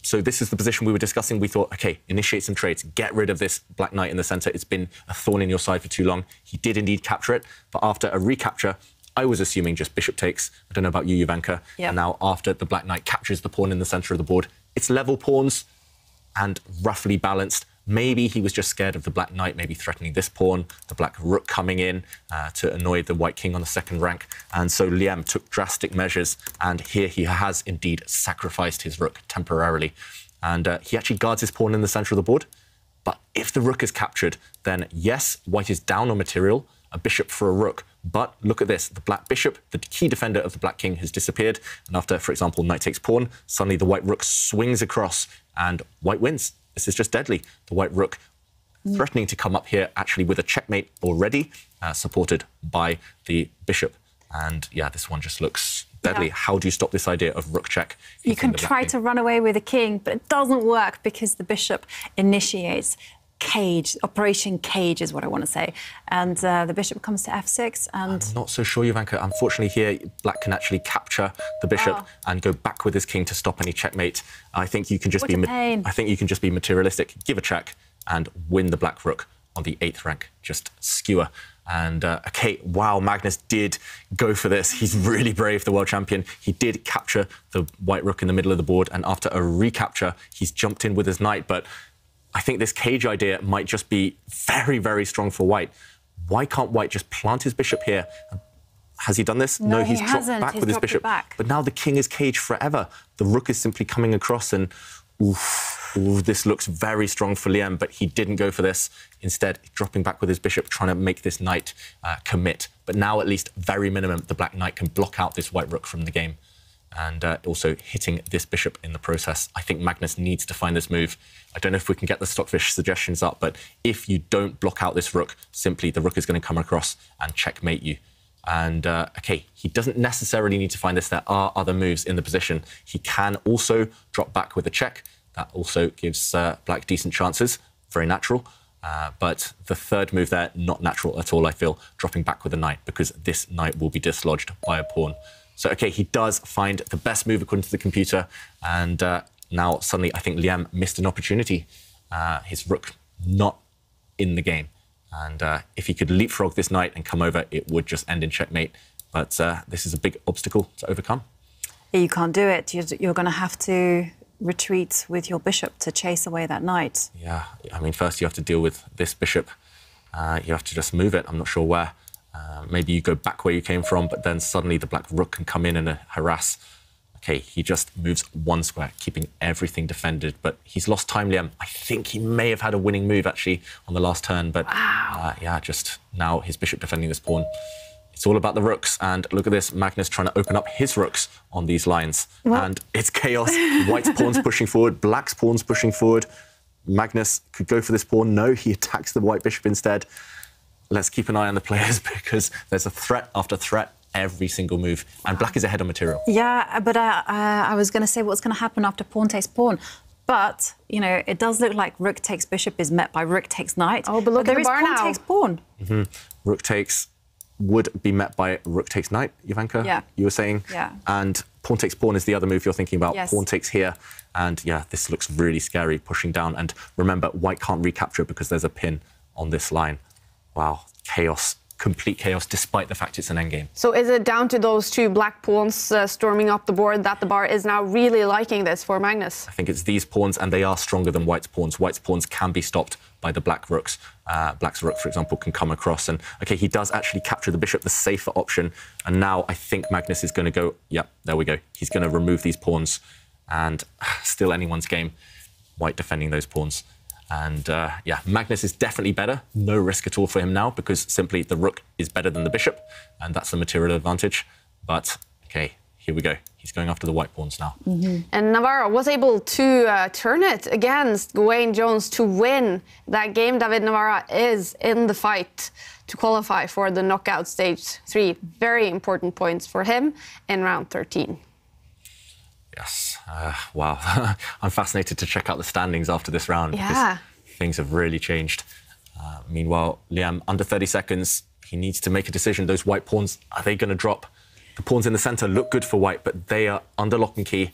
So this is the position we were discussing. We thought, OK, initiate some trades. Get rid of this black knight in the centre. It's been a thorn in your side for too long. He did indeed capture it. But after a recapture, I was assuming just bishop takes. I don't know about you, Jovanka. Yep. And now after the black knight captures the pawn in the centre of the board, it's level pawns and roughly balanced. Maybe he was just scared of the black knight, maybe threatening this pawn, the black rook coming in to annoy the white king on the second rank. And so Liem took drastic measures, and here he has indeed sacrificed his rook temporarily. And he actually guards his pawn in the centre of the board. But if the rook is captured, then yes, white is down on material, a bishop for a rook. But look at this, the black bishop, the key defender of the black king, has disappeared. And after, for example, knight takes pawn, suddenly the white rook swings across and white wins. This is just deadly. The white rook threatening to come up here actually with a checkmate already, supported by the bishop. And yeah, this one just looks deadly. How do you stop this idea of rook check? You can try to run away with the king, but it doesn't work because the bishop initiates cage. Operation cage is what I want to say. And the bishop comes to f6. And I'm not so sure, Jovanka. Unfortunately, here black can actually capture the bishop and go back with his king to stop any checkmate. I think you can just be materialistic, give a check, and win the black rook on the 8th rank. Just skewer. And okay, wow, Magnus did go for this. He's really brave, the world champion. He did capture the white rook in the middle of the board, and after a recapture, he's jumped in with his knight. But I think this cage idea might just be very, very strong for white. Why can't white just plant his bishop here? Has he done this? No, he's dropped back with his bishop. But now the king is caged forever. The rook is simply coming across, and this looks very strong for Liem, but he didn't go for this. Instead, dropping back with his bishop, trying to make this knight commit. But now, at least, very minimum, the black knight can block out this white rook from the game. And also hitting this bishop in the process. I think Magnus needs to find this move. I don't know if we can get the Stockfish suggestions up, but if you don't block out this rook, simply the rook is going to come across and checkmate you. And, OK, he doesn't necessarily need to find this. There are other moves in the position. He can also drop back with a check. That also gives black decent chances. Very natural. But the third move there, not natural at all, I feel, dropping back with a knight, because this knight will be dislodged by a pawn. So, OK, he does find the best move according to the computer. And now, suddenly, I think Liem missed an opportunity. His rook not in the game. And if he could leapfrog this knight and come over, it would just end in checkmate. But this is a big obstacle to overcome. You can't do it. You're going to have to retreat with your bishop to chase away that knight. Yeah, I mean, first you have to deal with this bishop. You have to just move it. I'm not sure where. Maybe you go back where you came from, but then suddenly the black rook can come in and harass. OK, he just moves one square, keeping everything defended. But he's lost time, Liem. I think he may have had a winning move, actually, on the last turn. But yeah, just now his bishop defending this pawn. It's all about the rooks. And look at this, Magnus trying to open up his rooks on these lines. What? And it's chaos. White's pawn's pushing forward, black's pawn's pushing forward. Magnus could go for this pawn. No, he attacks the white bishop instead. Let's keep an eye on the players because there's a threat after threat every single move. And black is ahead on material. Yeah, but I was going to say what's going to happen after pawn takes pawn. But, you know, it does look like rook takes bishop is met by rook takes knight. Oh, but look at the bar now. Pawn takes pawn. Rook takes would be met by rook takes knight, Ivanka, yeah. You were saying? Yeah. And pawn takes pawn is the other move you're thinking about. Yes. Pawn takes here. And, yeah, this looks really scary, pushing down. And remember, white can't recapture it because there's a pin on this line. Wow, chaos, complete chaos, despite the fact it's an endgame. So is it down to those two black pawns storming up the board that the bar is now really liking this for Magnus? I think it's these pawns, and they are stronger than white's pawns. White's pawns can be stopped by the black rooks. Black's rook, for example, can come across. And, OK, he does actually capture the bishop, the safer option. And now I think Magnus is going to go, yeah, there we go. He's going to remove these pawns. And still anyone's game, white defending those pawns. And, yeah, Magnus is definitely better. No risk at all for him now because simply the rook is better than the bishop, and that's the material advantage. But, OK, here we go. He's going after the white pawns now. And Navarro was able to turn it against Wayne Jones to win that game. David Navarro is in the fight to qualify for the knockout stage 3. Very important points for him in round 13. Yes. Wow. I'm fascinated to check out the standings after this round because things have really changed. Meanwhile, Liem, under 30 seconds, he needs to make a decision. Those white pawns, are they going to drop? The pawns in the centre look good for white, but they are under lock and key.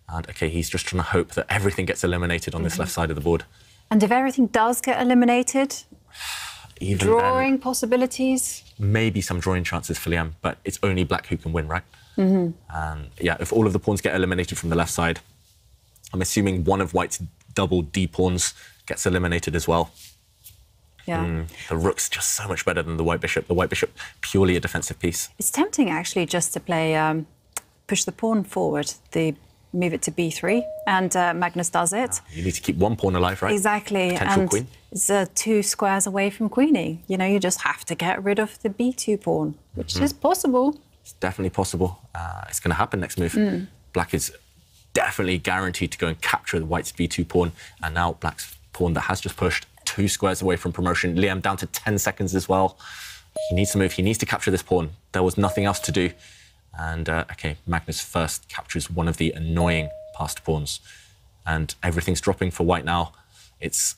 And, OK, he's just trying to hope that everything gets eliminated on this left side of the board. And if everything does get eliminated, even drawing then, possibilities? Maybe some drawing chances for Liem, but it's only black who can win, right? And yeah, if all of the pawns get eliminated from the left side, I'm assuming one of white's double D pawns gets eliminated as well. Yeah. The rook's just so much better than the white bishop. The white bishop, purely a defensive piece. It's tempting, actually, just to play, push the pawn forward, move it to b3, and Magnus does it. You need to keep one pawn alive, right? Exactly. Potential and queen. It's 2 squares away from queening. You know, you just have to get rid of the b2 pawn, which is possible. It's definitely possible. It's going to happen next move. Black is definitely guaranteed to go and capture the white's b2 pawn, and now black's pawn that has just pushed 2 squares away from promotion. Liem down to 10 seconds as well. He needs to move. He needs to capture this pawn. There was nothing else to do. And, OK, Magnus first captures one of the annoying passed pawns. And everything's dropping for white now. It's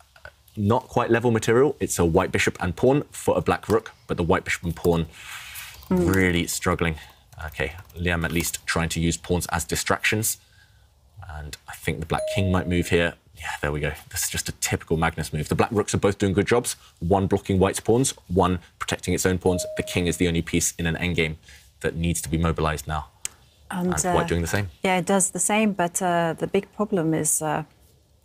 not quite level material. It's a white bishop and pawn for a black rook, but the white bishop and pawn really struggling. OK, Liem at least trying to use pawns as distractions. And I think the black king might move here. Yeah, there we go. This is just a typical Magnus move. The black rooks are both doing good jobs. One blocking white's pawns, one protecting its own pawns. The king is the only piece in an endgame that needs to be mobilised now. And white doing the same. Yeah, it does the same, but the big problem is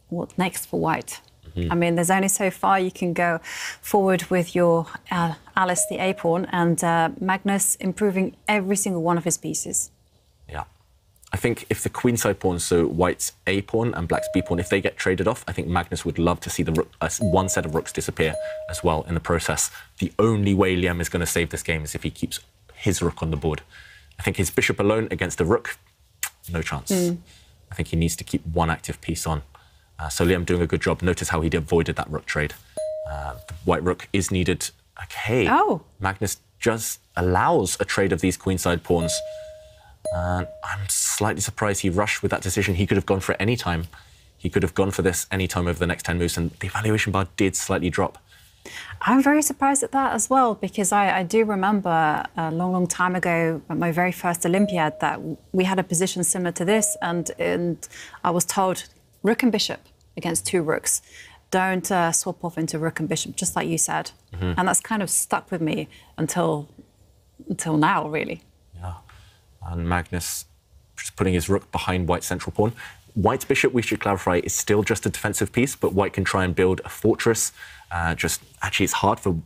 what next for white? I mean, there's only so far you can go forward with your Alice, the A-pawn, and Magnus improving every single one of his pieces. Yeah. I think if the queenside pawns, so white's A-pawn and black's B-pawn, if they get traded off, I think Magnus would love to see the rook, one set of rooks disappear as well in the process. The only way Liem is going to save this game is if he keeps his rook on the board. I think his bishop alone against the rook, no chance. I think he needs to keep one active piece on. So Liem doing a good job. Notice how he avoided that rook trade. The white rook is needed. OK. Oh. Magnus just allows a trade of these queenside pawns. I'm slightly surprised he rushed with that decision. He could have gone for it any time. He could have gone for this any time over the next 10 moves, and the evaluation bar did slightly drop. I'm very surprised at that as well, because I do remember a long, long time ago at my very first Olympiad that we had a position similar to this, and I was told rook and bishop against 2 rooks. Don't swap off into rook and bishop, just like you said. And that's kind of stuck with me until now, really. Yeah, and Magnus just putting his rook behind White's central pawn. White's bishop, we should clarify, is still just a defensive piece, but White can try and build a fortress. Actually, it's hard for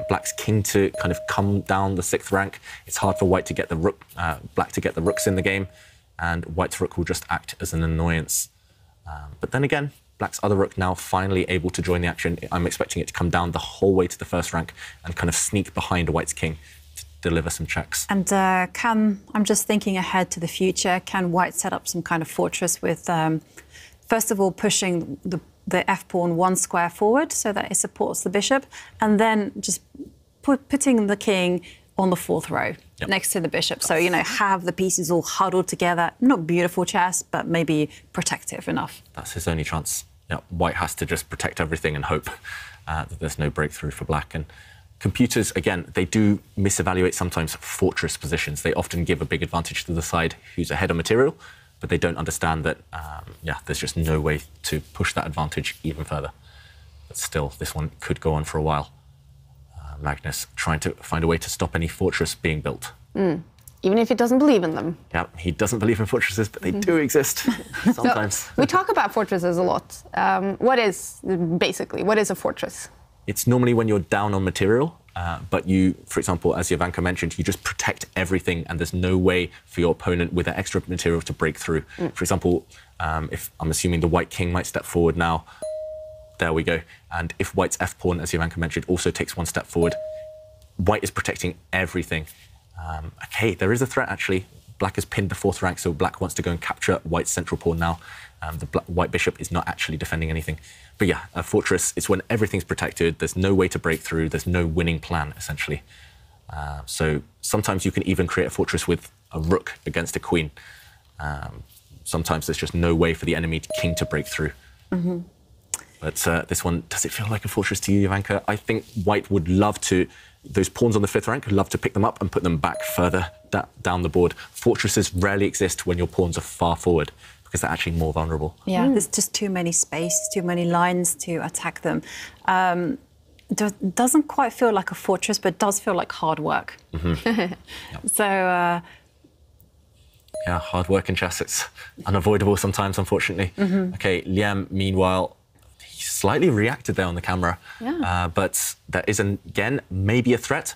Black's king to kind of come down the 6th rank. It's hard for White to get the rook, Black to get the rooks in the game, and White's rook will just act as an annoyance. But then again, Black's other rook now finally able to join the action. I'm expecting it to come down the whole way to the 1st rank and kind of sneak behind White's king to deliver some checks. And I'm just thinking ahead to the future, can White set up some kind of fortress with, first of all, pushing the f-pawn 1 square forward so that it supports the bishop, and then just putting the king on the 4th row next to the bishop. So, you know, have the pieces all huddled together. Not beautiful chess, but maybe protective enough. That's his only chance. Yeah, White has to just protect everything and hope that there's no breakthrough for Black. And computers, again, they do misevaluate sometimes fortress positions. They often give a big advantage to the side who's ahead on material, but they don't understand that, there's just no way to push that advantage even further. But still, this one could go on for a while. Magnus trying to find a way to stop any fortress being built. Even if he doesn't believe in them. Yeah, he doesn't believe in fortresses, but they do exist sometimes. So, we talk about fortresses a lot. What is a fortress? It's normally when you're down on material, but you, for example, as Jovanka mentioned, you just protect everything and there's no way for your opponent with that extra material to break through. For example, if I'm assuming the White king might step forward now, there we go. And if White's f-pawn, as Jovanka mentioned, also takes 1 step forward, White is protecting everything. OK, there is a threat, actually. Black has pinned the 4th rank, so Black wants to go and capture White's central pawn now. The White bishop is not actually defending anything. But yeah, a fortress, it's when everything's protected, there's no way to break through, there's no winning plan, essentially. So sometimes you can even create a fortress with a rook against a queen. Sometimes there's just no way for the enemy king to break through. But this one, does it feel like a fortress to you, Jovanka? I think White would love to, those pawns on the 5th rank, would love to pick them up and put them back further down the board. Fortresses rarely exist when your pawns are far forward, because they're actually more vulnerable. Yeah, there's just too many spaces, too many lines to attack them. Doesn't quite feel like a fortress, but does feel like hard work. So... yeah, hard work in chess, it's unavoidable sometimes, unfortunately. OK, Liem, meanwhile, he slightly reacted there on the camera. But there is, again, maybe a threat.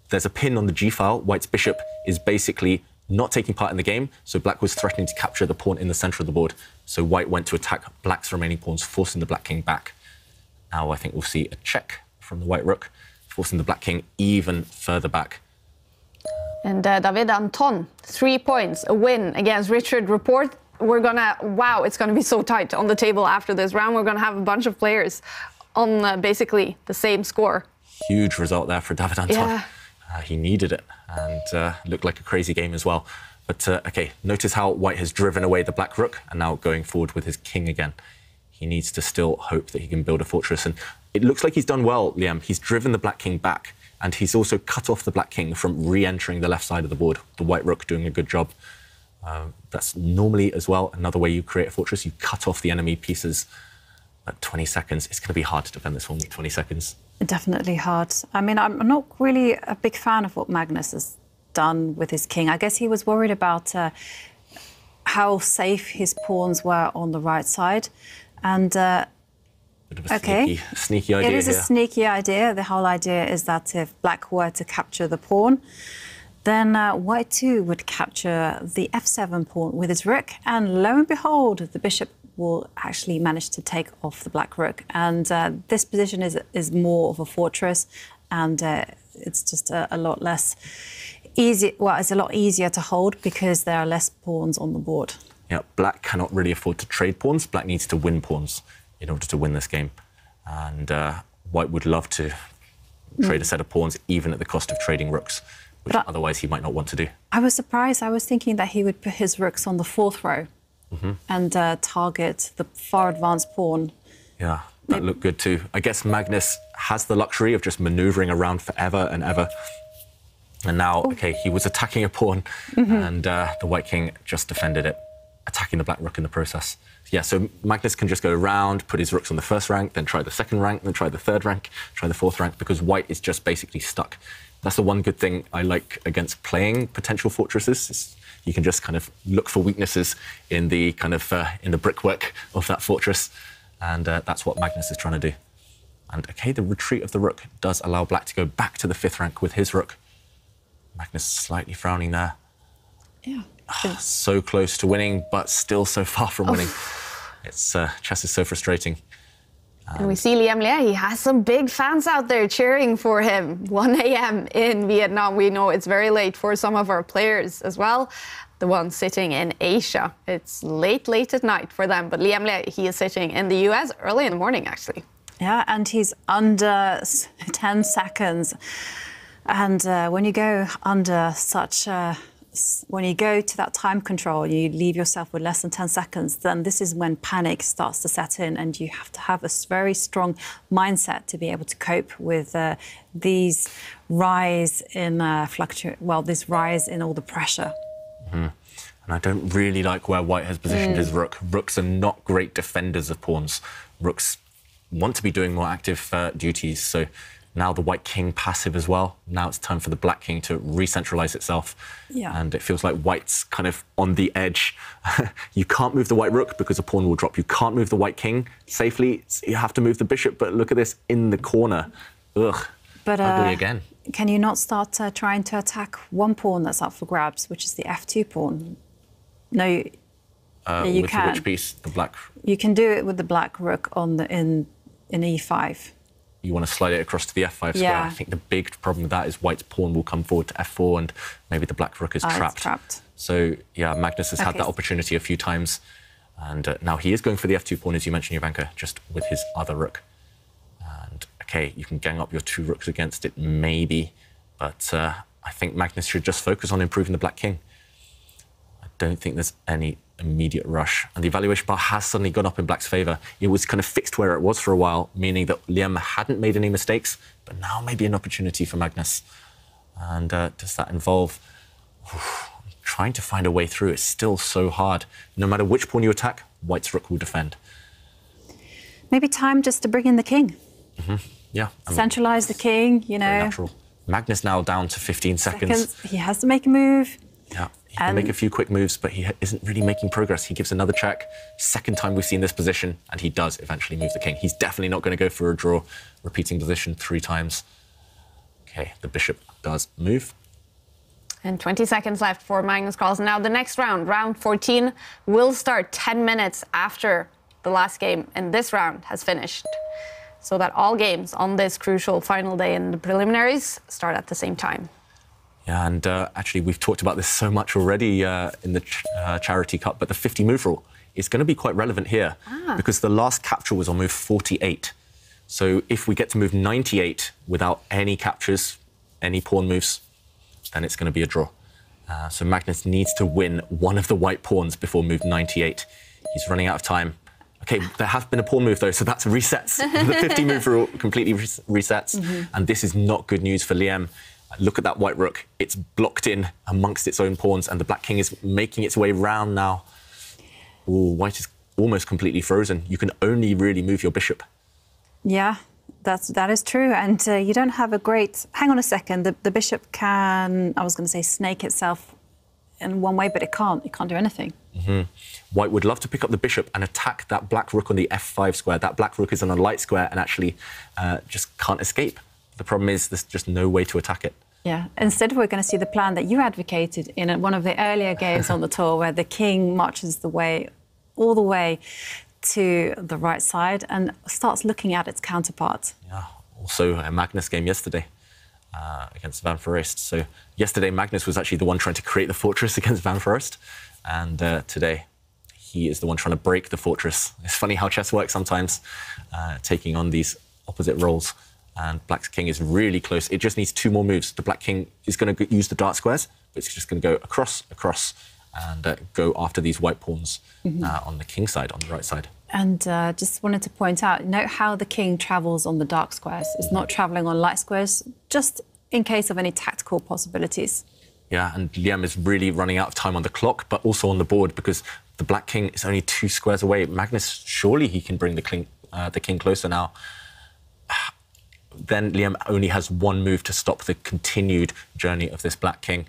There's a pin on the g-file. White's bishop is basically not taking part in the game, so Black was threatening to capture the pawn in the centre of the board. So White went to attack Black's remaining pawns, forcing the Black king back. Now I think we'll see a check from the White rook, forcing the Black king even further back. And David Anton, 3 points, a win against Richard Report. We're gonna, wow, it's gonna be so tight on the table after this round. We're gonna have a bunch of players on basically the same score. Huge result there for David Anton. Yeah. He needed it and looked like a crazy game as well. But OK, notice how White has driven away the Black rook and now going forward with his king again. He needs to still hope that he can build a fortress. And it looks like he's done well, Liem. He's driven the Black king back and he's also cut off the Black king from re-entering the left side of the board. The White rook doing a good job. That's normally as well another way you create a fortress. You cut off the enemy pieces at 20 seconds. It's going to be hard to defend this one with 20 seconds. Definitely hard. I mean, I'm not really a big fan of what Magnus has done with his king. I guess he was worried about how safe his pawns were on the right side. And, Bit of a sneaky idea. It is a sneaky idea. The whole idea is that if Black were to capture the pawn, then White too would capture the f7 pawn with his rook. And lo and behold, the bishop will actually manage to take off the Black rook. And this position is more of a fortress, and it's just a lot less easy. Well, it's a lot easier to hold because there are less pawns on the board. Yeah, Black cannot really afford to trade pawns. Black needs to win pawns in order to win this game. And White would love to trade a set of pawns, even at the cost of trading rooks, which otherwise he might not want to do. I was surprised. I was thinking that he would put his rooks on the 4th row. And target the far advanced pawn. Yeah, That looked good too. I guess Magnus has the luxury of just manoeuvring around forever and ever. And now, okay, he was attacking a pawn, and the white king just defended it, attacking the black rook in the process. Yeah, so Magnus can just go around, put his rooks on the first rank, then try the second rank, then try the third rank, try the fourth rank, because white is just basically stuck. That's the one good thing I like against playing potential fortresses. Is you can just kind of look for weaknesses in the kind of in the brickwork of that fortress, and that's what Magnus is trying to do. And okay, the retreat of the rook does allow black to go back to the fifth rank with his rook. Magnus slightly frowning there. Yeah. So close to winning, but still so far from winning. It's chess is so frustrating. And we see Liem, he has some big fans out there cheering for him. 1 a.m. in Vietnam. We know it's very late for some of our players as well. The ones sitting in Asia. It's late at night for them. But Liem, he is sitting in the US early in the morning, actually. Yeah, and he's under 10 seconds. And when you go under such when you go to that time control, you leave yourself with less than 10 seconds, then this is when panic starts to set in, and you have to have a very strong mindset to be able to cope with these rise in this rise in all the pressure. And I don't really like where white has positioned his rook. Rooks are not great defenders of pawns. Rooks want to be doing more active duties, so now the white king passive as well. Now it's time for the black king to re-centralize itself. Yeah. And it feels like white's kind of on the edge. You can't move the white rook because a pawn will drop. You can't move the white king safely. You have to move the bishop, but look at this in the corner. Ugh, but, ugly again. Can you not start trying to attack one pawn that's up for grabs, which is the f2 pawn? No, you with can. Which piece? The black? You can do it with the black rook on in e5. You want to slide it across to the f5 square. I think the big problem with that is white's pawn will come forward to f4 and maybe the black rook is trapped. It's trapped. So, yeah, Magnus has had that opportunity a few times. And now he is going for the f2 pawn, as you mentioned, Jovanka, just with his other rook. And, OK, you can gang up your two rooks against it, maybe. But I think Magnus should just focus on improving the black king. I don't think there's any immediate rush. And the evaluation bar has suddenly gone up in black's favour. It was kind of fixed where it was for a while, meaning that Liem hadn't made any mistakes, but now maybe an opportunity for Magnus. And does that involve trying to find a way through? It's still so hard. No matter which pawn you attack, white's rook will defend. Maybe time just to bring in the king. Yeah. Centralise the king, you know. Very natural. Magnus now down to 15 seconds. He has to make a move. Yeah. He can make a few quick moves, but he isn't really making progress. He gives another check. Second time we've seen this position, and he does eventually move the king. He's definitely not going to go for a draw. Repeating position 3 times. OK, the bishop does move. And 20 seconds left for Magnus Carlsen. Now the next round, round 14, will start 10 minutes after the last game, and this round has finished. So that all games on this crucial final day in the preliminaries start at the same time. Yeah, and actually, we've talked about this so much already in the Charity Cup, but the 50 move rule is going to be quite relevant here because the last capture was on move 48. So if we get to move 98 without any captures, any pawn moves, then it's going to be a draw. So Magnus needs to win one of the white pawns before move 98. He's running out of time. OK, there has been a pawn move, though, so that's resets. The 50 move rule completely resets, and this is not good news for Liem. Look at that white rook. It's blocked in amongst its own pawns, and the black king is making its way round now. Ooh, white is almost completely frozen. You can only really move your bishop. Yeah, that is true. And you don't have a great... Hang on a second. The bishop can, I was going to say, snake itself in one way, but it can't. It can't do anything. White would love to pick up the bishop and attack that black rook on the f5 square. That black rook is on a light square and actually just can't escape. The problem is there's just no way to attack it. Yeah, instead we're going to see the plan that you advocated in one of the earlier games on the tour, where the king marches all the way to the right side and starts looking at its counterpart. Yeah, also a Magnus game yesterday against Van Foreest. So yesterday Magnus was actually the one trying to create the fortress against Van Foreest, and today he is the one trying to break the fortress. It's funny how chess works sometimes, taking on these opposite roles. And black's king is really close. It just needs 2 more moves. The black king is going to use the dark squares, but it's just going to go across, and go after these white pawns on the king side, on the right side. And just wanted to point out, note how the king travels on the dark squares. It's not travelling on light squares, just in case of any tactical possibilities. Yeah, and Liem is really running out of time on the clock, but also on the board, because the black king is only 2 squares away. Magnus, surely he can bring the king closer now. Then Liem only has 1 move to stop the continued journey of this black king.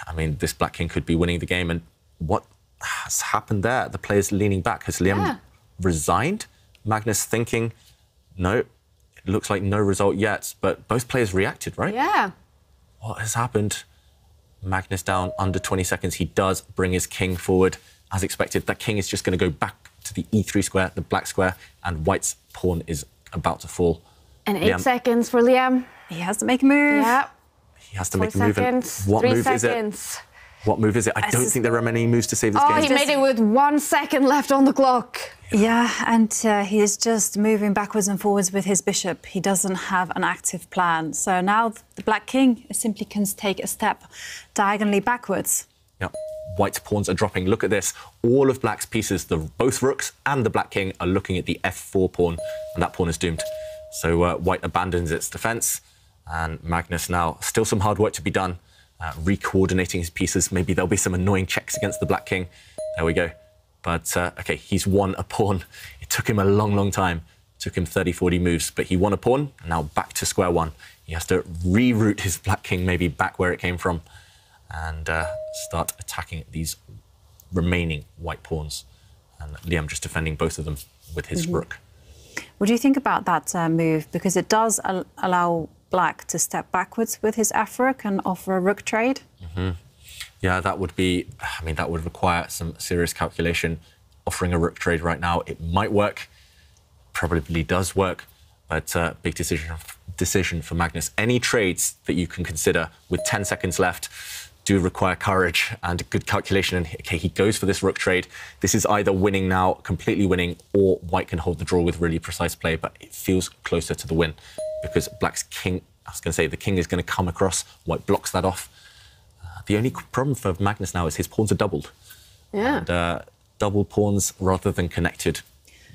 I mean, this black king could be winning the game. And what has happened there? The player's leaning back. Has Liem resigned? Magnus thinking, no, it looks like no result yet. But both players reacted, right? Yeah. What has happened? Magnus down under 20 seconds. He does bring his king forward, as expected. That king is just going to go back to the e3 square, the black square, and white's pawn is about to fall. And 8 seconds for Liem. He has to make a move. Yeah. He has to 4 make a move. seconds. What 3 move seconds. is it? What move is it? I don't think there are many moves to save this Oh, game. he made it with 1 second left on the clock. Yeah, and he is just moving backwards and forwards with his bishop. He doesn't have an active plan. So now the black king simply can take a step diagonally backwards. Yeah. White's pawns are dropping. Look at this. All of black's pieces, both rooks and the black king, are looking at the f4 pawn, and that pawn is doomed. So white abandons its defense, and Magnus now, still some hard work to be done, re-coordinating his pieces. Maybe there'll be some annoying checks against the black king. There we go. But, OK, he's won a pawn. It took him a long, long time. It took him 30, 40 moves, but he won a pawn, and now back to square one. He has to reroute his black king maybe back where it came from and start attacking these remaining white pawns. And Liem just defending both of them with his rook. What do you think about that move? Because it does allow black to step backwards with his f-rook and offer a rook trade. Yeah, that would be, I mean, that would require some serious calculation. Offering a rook trade right now, it might work, probably does work, but big decision for Magnus. Any trades that you can consider with 10 seconds left do require courage and good calculation. And okay, he goes for this rook trade. This is either winning now, completely winning, or white can hold the draw with really precise play, but it feels closer to the win because black's king, I was going to say, the king is going to come across, white blocks that off. The only problem for Magnus now is his pawns are doubled. Yeah. And double pawns rather than connected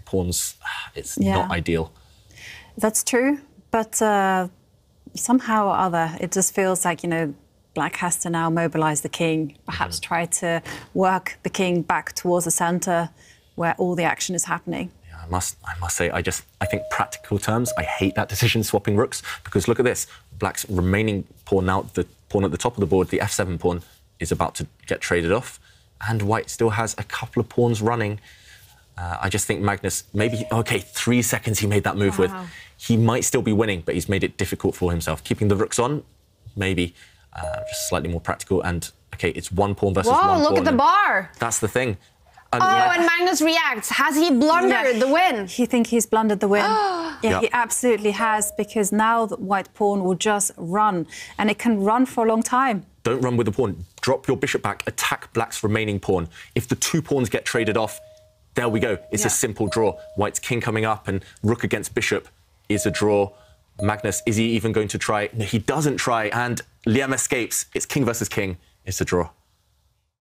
pawns, it's not ideal. That's true, but somehow or other, it just feels like, you know, black has to now mobilize the king, perhaps try to work the king back towards the center where all the action is happening. Yeah, I must say, I think practical terms, I hate that decision, swapping rooks, because look at this. Black's remaining pawn now, the pawn at the top of the board, the f7 pawn, is about to get traded off, and white still has a couple of pawns running. I just think Magnus, maybe, OK, 3 seconds he made that move with. He might still be winning, but he's made it difficult for himself. Keeping the rooks on, maybe. Just slightly more practical, and OK, it's one pawn versus one pawn. Whoa, look at the bar. That's the thing. And Magnus reacts. Has he blundered the win? He thinks he's blundered the win. Yeah, he absolutely has, because now the white pawn will just run, and it can run for a long time. Don't run with the pawn. Drop your bishop back, attack black's remaining pawn. If the 2 pawns get traded off, there we go. It's a simple draw. White's king coming up and rook against bishop is a draw. Magnus, is he even going to try? No, he doesn't try, and Liem escapes. It's king versus king. It's a draw.